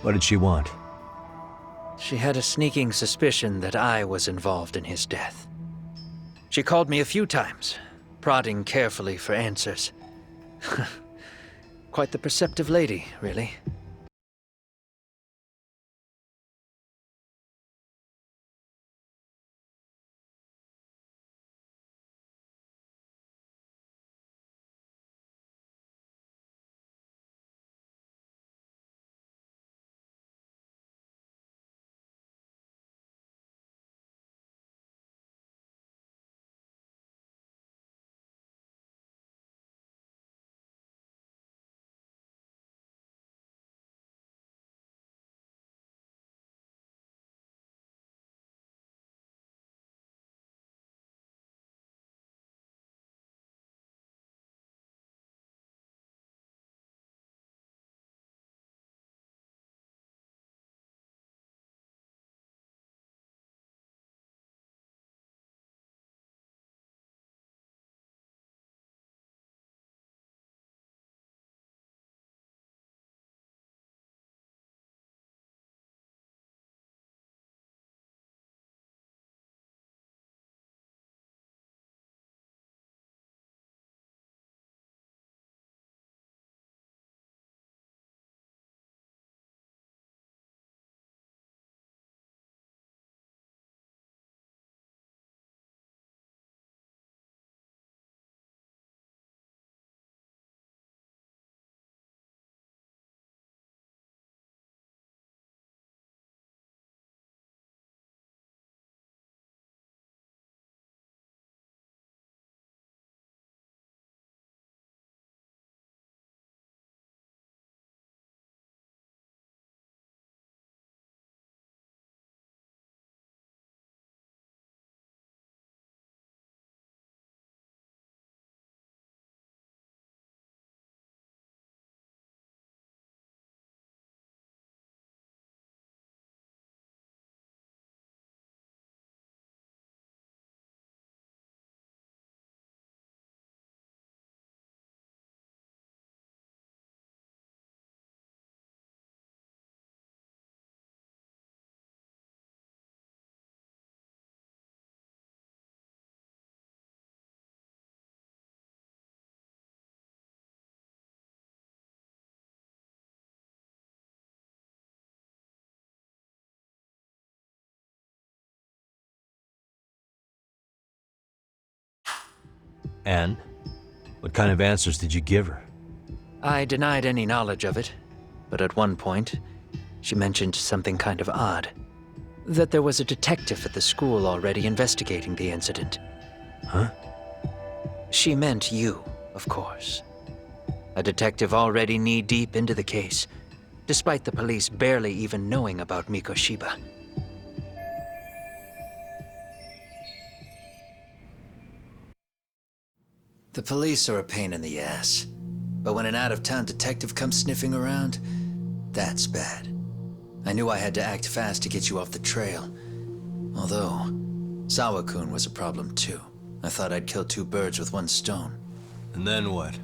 What did she want? She had a sneaking suspicion that I was involved in his death. She called me a few times, prodding carefully for answers. Quite the perceptive lady, really. And? What kind of answers did you give her? I denied any knowledge of it, but at one point, she mentioned something kind of odd. That there was a detective at the school already investigating the incident. Huh? She meant you, of course. A detective already knee-deep into the case, despite the police barely even knowing about Mikoshiba. The police are a pain in the ass, but when an out-of-town detective comes sniffing around, that's bad. I knew I had to act fast to get you off the trail. Although, Sawa-kun was a problem too. I thought I'd kill two birds with one stone. And then what?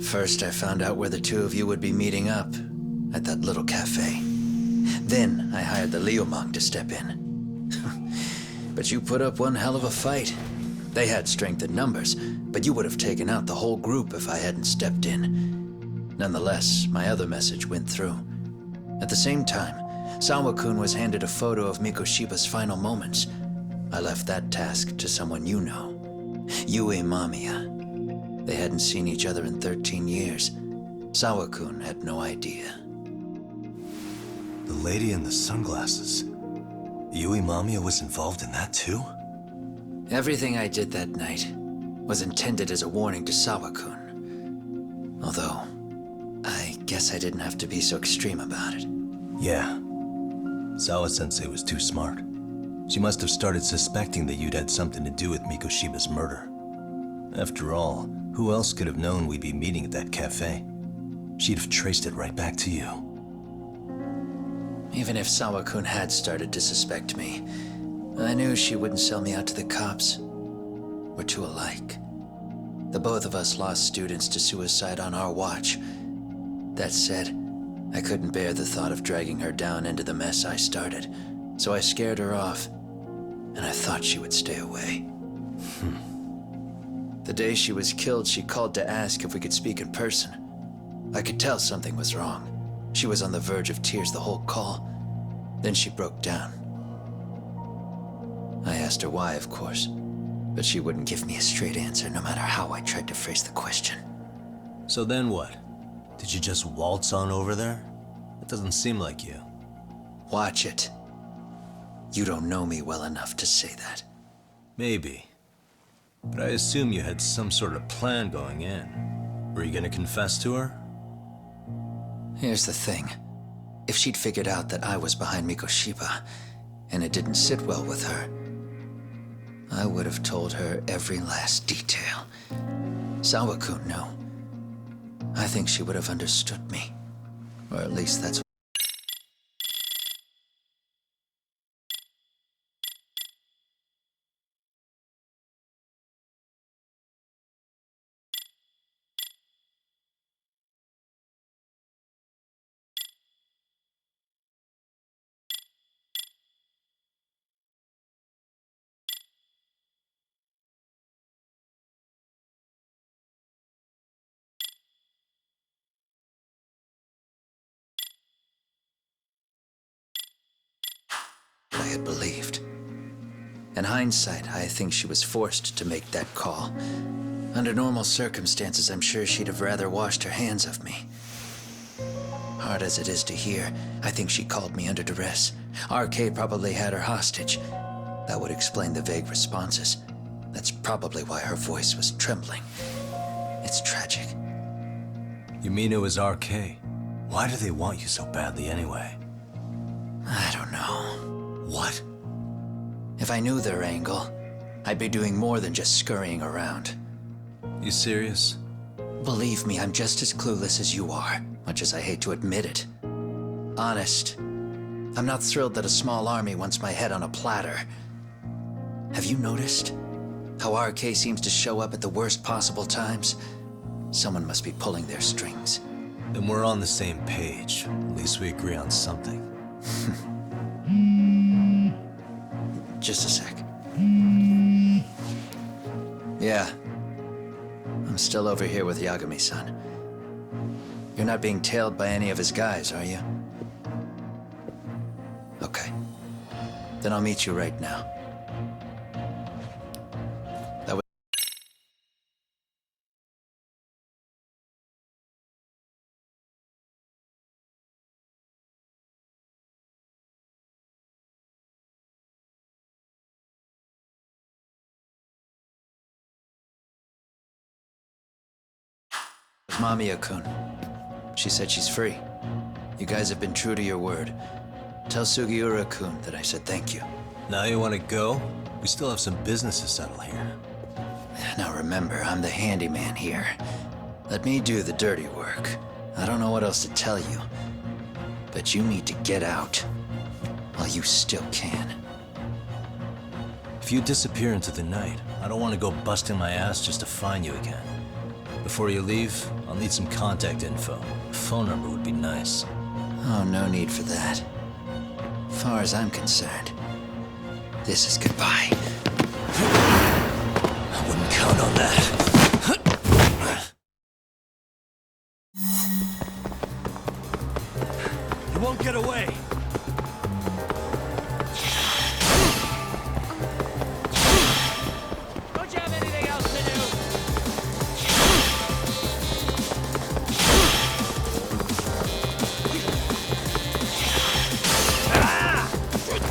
First, I found out where the two of you would be meeting up, at that little cafe. Then, I hired the Leomong to step in. But you put up one hell of a fight. They had strength in numbers, but you would have taken out the whole group if I hadn't stepped in. Nonetheless, my other message went through. At the same time, Sawa-kun was handed a photo of Mikoshiba's final moments. I left that task to someone you know, Yue Mamiya. They hadn't seen each other in 13 years. Sawa-kun had no idea. The lady in the sunglasses. Yui Mamiya was involved in that too? Everything I did that night was intended as a warning to Sawa-kun. Although, I guess I didn't have to be so extreme about it. Yeah. Sawa-sensei was too smart. She must have started suspecting that you'd had something to do with Mikoshiba's murder. After all, who else could have known we'd be meeting at that cafe? She'd have traced it right back to you. Even if Sawa-kun had started to suspect me, I knew she wouldn't sell me out to the cops. We're too alike. The both of us lost students to suicide on our watch. That said, I couldn't bear the thought of dragging her down into the mess I started, so I scared her off, and I thought she would stay away. The day she was killed, she called to ask if we could speak in person. I could tell something was wrong. She was on the verge of tears the whole call. Then she broke down. I asked her why, of course, but she wouldn't give me a straight answer no matter how I tried to phrase the question. So then what? Did you just waltz on over there? It doesn't seem like you. Watch it. You don't know me well enough to say that. Maybe. But I assume you had some sort of plan going in. Were you gonna confess to her? Here's the thing. If she'd figured out that I was behind Mikoshiba, and it didn't sit well with her, I would have told her every last detail. Sawakun knew. I think she would have understood me. Or at least that's what I had believed. In hindsight, I think she was forced to make that call. Under normal circumstances, I'm sure she'd have rather washed her hands of me. Hard as it is to hear, I think she called me under duress. RK probably had her hostage. That would explain the vague responses. That's probably why her voice was trembling. It's tragic. You mean it was RK? Why do they want you so badly anyway? I don't know. What? If I knew their angle, I'd be doing more than just scurrying around. You serious? Believe me, I'm just as clueless as you are, much as I hate to admit it. Honest, I'm not thrilled that a small army wants my head on a platter. Have you noticed how RK seems to show up at the worst possible times? Someone must be pulling their strings. Then we're on the same page. At least we agree on something. Just a sec. Yeah. I'm still over here with Yagami-san. You're not being tailed by any of his guys, are you? Okay. Then I'll meet you right now. That was... Mamiya-kun. She said she's free. You guys have been true to your word. Tell Sugiura-kun that I said thank you. Now you want to go? We still have some business to settle here. Now remember, I'm the handyman here. Let me do the dirty work. I don't know what else to tell you. But you need to get out. While you still can. If you disappear into the night, I don't want to go busting my ass just to find you again. Before you leave, I'll need some contact info. A phone number would be nice. Oh, no need for that. Far as I'm concerned, this is goodbye. I wouldn't count on that. You won't get away. Don't you have anything else to do?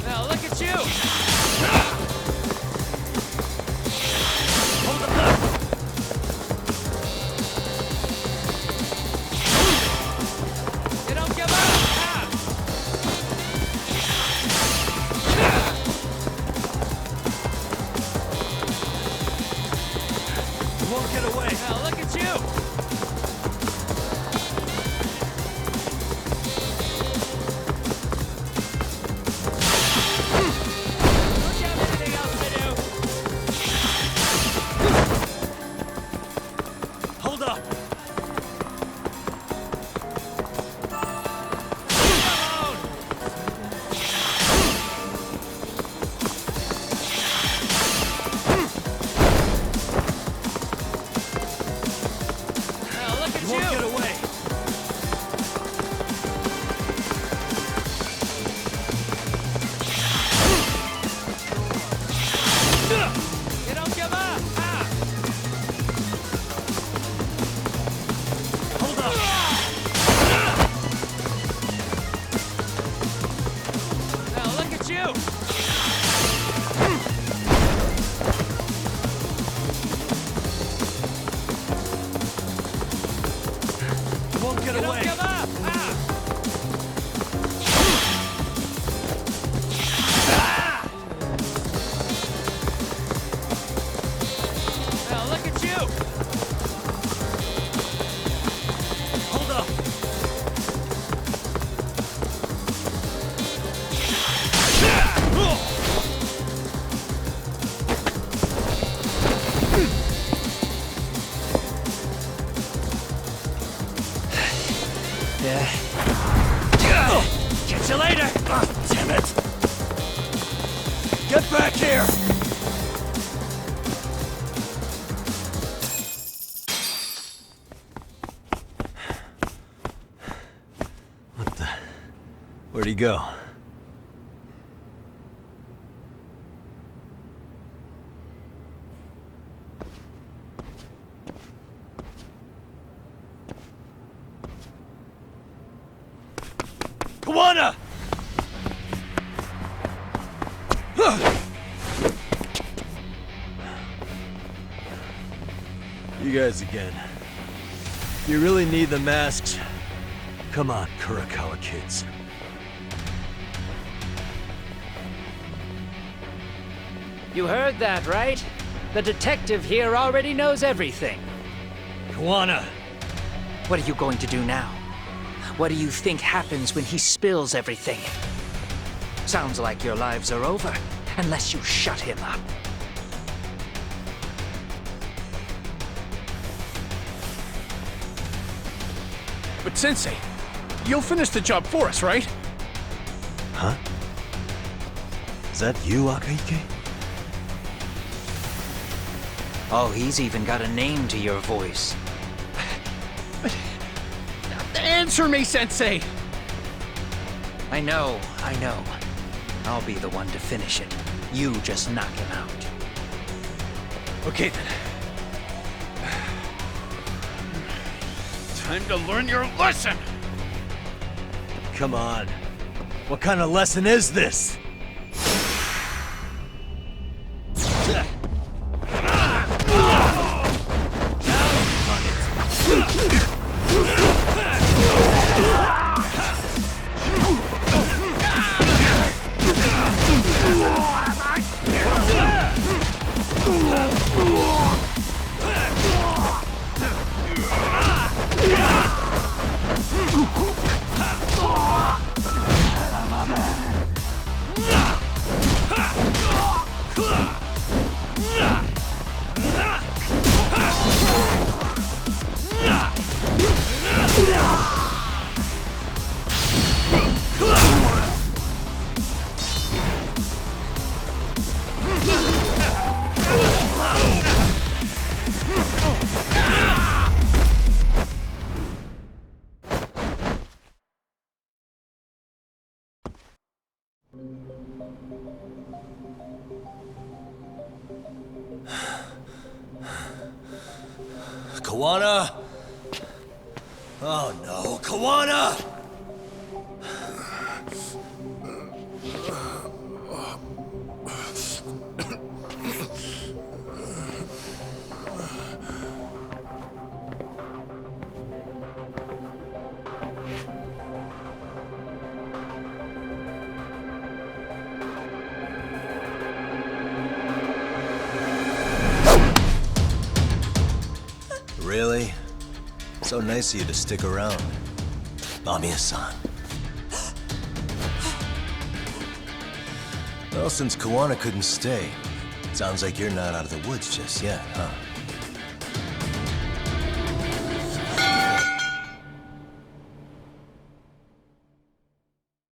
Now look at you! Hold the left. You don't give up! Won't get Don't away. give up! Ah! Now look at you! Hold up. Yeah. Catch you later. Damn it. Get back here. What the? Where'd he go? Kawana! You guys again. You really need the masks? Come on, Kurakawa kids. You heard that, right? The detective here already knows everything. Kawana! What are you going to do now? What do you think happens when he spills everything? Sounds like your lives are over, unless you shut him up. But Sensei, you'll finish the job for us, right? Huh? Is that you, Akahike? Oh, he's even got a name to your voice. Answer me, Sensei! I know. I'll be the one to finish it. You just knock him out. Okay then. Time to learn your lesson! Come on. What kind of lesson is this? Kawana! Oh no, Kawana! Really? So nice of you to stick around. Mamiya-san. Well, since Kawana couldn't stay, sounds like you're not out of the woods just yet, huh?